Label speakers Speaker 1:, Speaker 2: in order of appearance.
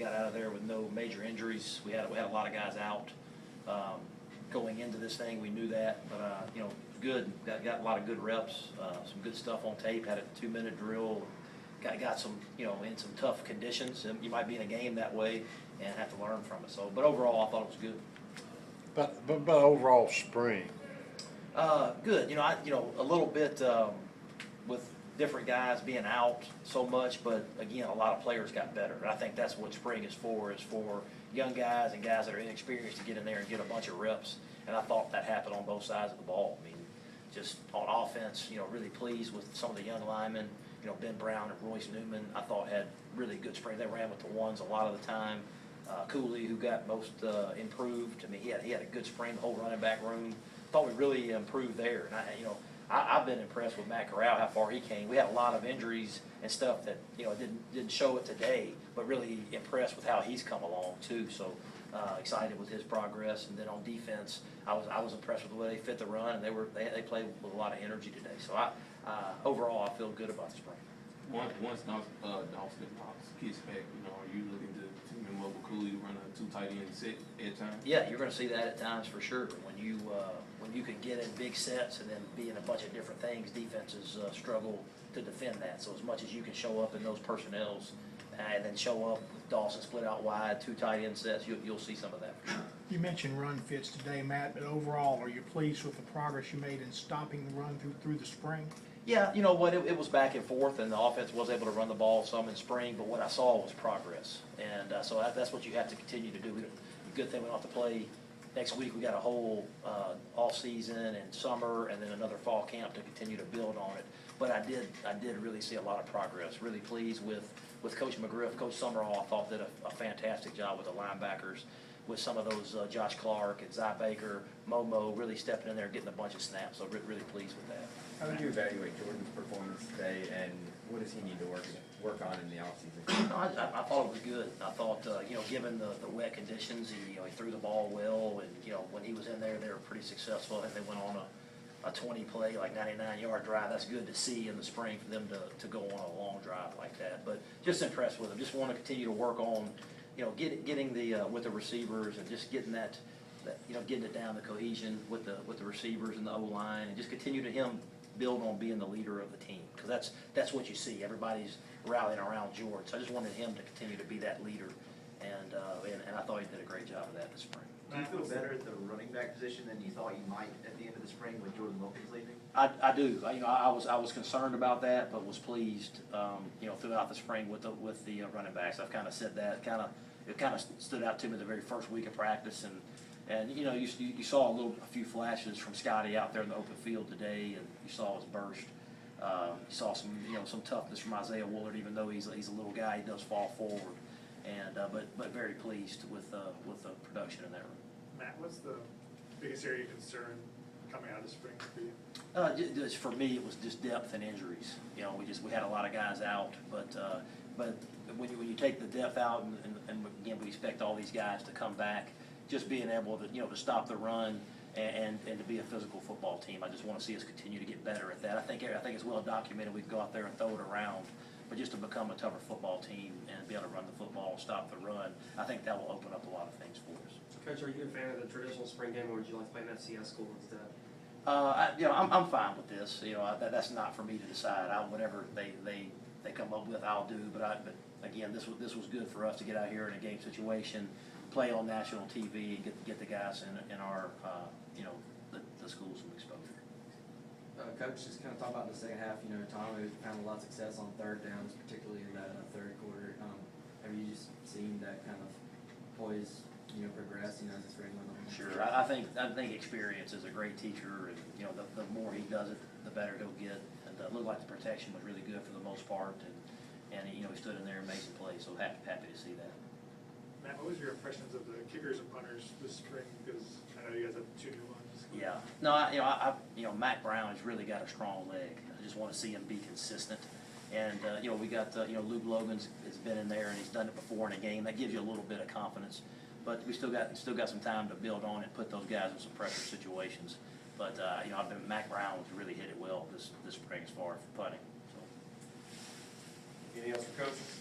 Speaker 1: got out of there with no major injuries. We had a lot of guys out going into this thing. We knew that, but good. Got a lot of good reps, some good stuff on tape. Had a 2-minute drill. Got some in some tough conditions. And you might be in a game that way and have to learn from it. So, but overall, I thought it was good.
Speaker 2: But overall, spring.
Speaker 1: Good. A little bit with different guys being out so much, but again, a lot of players got better. And I think that's what spring is for young guys and guys that are inexperienced to get in there and get a bunch of reps. And I thought that happened on both sides of the ball. I mean, just on offense, really pleased with some of the young linemen. Ben Brown and Royce Newman, I thought had really good spring. They ran with the ones a lot of the time. Cooley, who got most improved. I mean, he had a good spring, the whole running back room. Thought we really improved there. And I've been impressed with Matt Corral, how far he came. We had a lot of injuries and stuff that didn't show it today, but really impressed with how he's come along too. So excited with his progress. And then on defense, I was impressed with the way they fit the run, and they played with a lot of energy today. So overall, I feel good about the spring.
Speaker 3: Once Dawson Knox gets back, are you looking to team him up with Cooley to run a 2 tight end set at times?
Speaker 1: Yeah, you're going to see that at times for sure. When you can get in big sets and then be in a bunch of different things, defenses struggle to defend that. So as much as you can show up in those personnels and then show up with Dawson split out wide, 2 tight end sets, you'll see some of that for sure.
Speaker 4: You mentioned run fits today, Matt, but overall, are you pleased with the progress you made in stopping the run through the spring?
Speaker 1: Yeah, you know what, it was back and forth, and the offense was able to run the ball some in spring, but what I saw was progress. And so that's what you have to continue to do. Good thing we don't have to play next week. We got a whole off season and summer and then another fall camp to continue to build on it. But I did really see a lot of progress. Really pleased with Coach McGriff. Coach Summerall, I thought, did a fantastic job with the linebackers, with some of those Josh Clark and Zy Baker, Momo really stepping in there and getting a bunch of snaps. So really pleased with that.
Speaker 5: How would you evaluate Jordan's performance today, and what does he need to work on in the offseason?
Speaker 1: I thought it was good. I thought, given the wet conditions, he threw the ball well, and when he was in there, they were pretty successful. And they went on a 20-play, like 99-yard drive. That's good to see in the spring for them to go on a long drive like that. But just impressed with him. Just want to continue to work on, getting the with the receivers and just getting that getting it down, the cohesion with the receivers and the O-line, and just continue to build on being the leader of the team, because that's what you see. Everybody's rallying around George. So I just wanted him to continue to be that leader, and I thought he did a great job of that this spring.
Speaker 6: Do you feel better at the running back position than you thought you might at the end of the spring with Jordan Wilkins leaving?
Speaker 1: I do. I was concerned about that, but was pleased. Throughout the spring with the running backs. I've kind of said that. It kind of stood out to me the very first week of practice, and you saw a few flashes from Scotty out there in the open field today, and you saw his burst. You saw some toughness from Isaiah Woolard, even though he's a little guy, he does fall forward. And but very pleased with the production in that room.
Speaker 7: Matt, what's the biggest area of concern coming out of spring for you?
Speaker 1: Just for me, it was just depth and injuries. We had a lot of guys out, but when you take the depth out, and again we expect all these guys to come back, just being able to to stop the run and to be a physical football team. I just want to see us continue to get better at that. I think it's well documented. We can go out there and throw it around, but just to become a tougher football team and be able to run the football, stop the run, I think that will open up a lot of things for us.
Speaker 8: Coach, are you a fan of the traditional spring game, or would you like to play an FCS school instead?
Speaker 1: I'm fine with this. That's not for me to decide. Whatever they come up with, I'll do. But again, this was good for us to get out here in a game situation, play on national TV, and get the guys in our the schools some exposure.
Speaker 5: Coach, just kind of talk about in the second half. Tom found a lot of success on third downs, particularly in that third quarter. Have you just seen that kind of poise, progress, as the spring went on?
Speaker 1: Sure, I think experience is a great teacher, and the more he does it, the better he'll get. And it looked like the protection was really good for the most part, and he stood in there and made some plays. So happy to see that.
Speaker 7: Matt, what was your impressions of the kickers and punters this spring? Because I know you guys have 2 new ones.
Speaker 1: Yeah, no, Mac Brown has really got a strong leg. I just want to see him be consistent. And we got Luke Logan's has been in there and he's done it before in a game. That gives you a little bit of confidence. But we still got some time to build on and put those guys in some pressure situations. But Mac Brown's really hit it well this spring as far as punting. So.
Speaker 6: Anything else for coaches?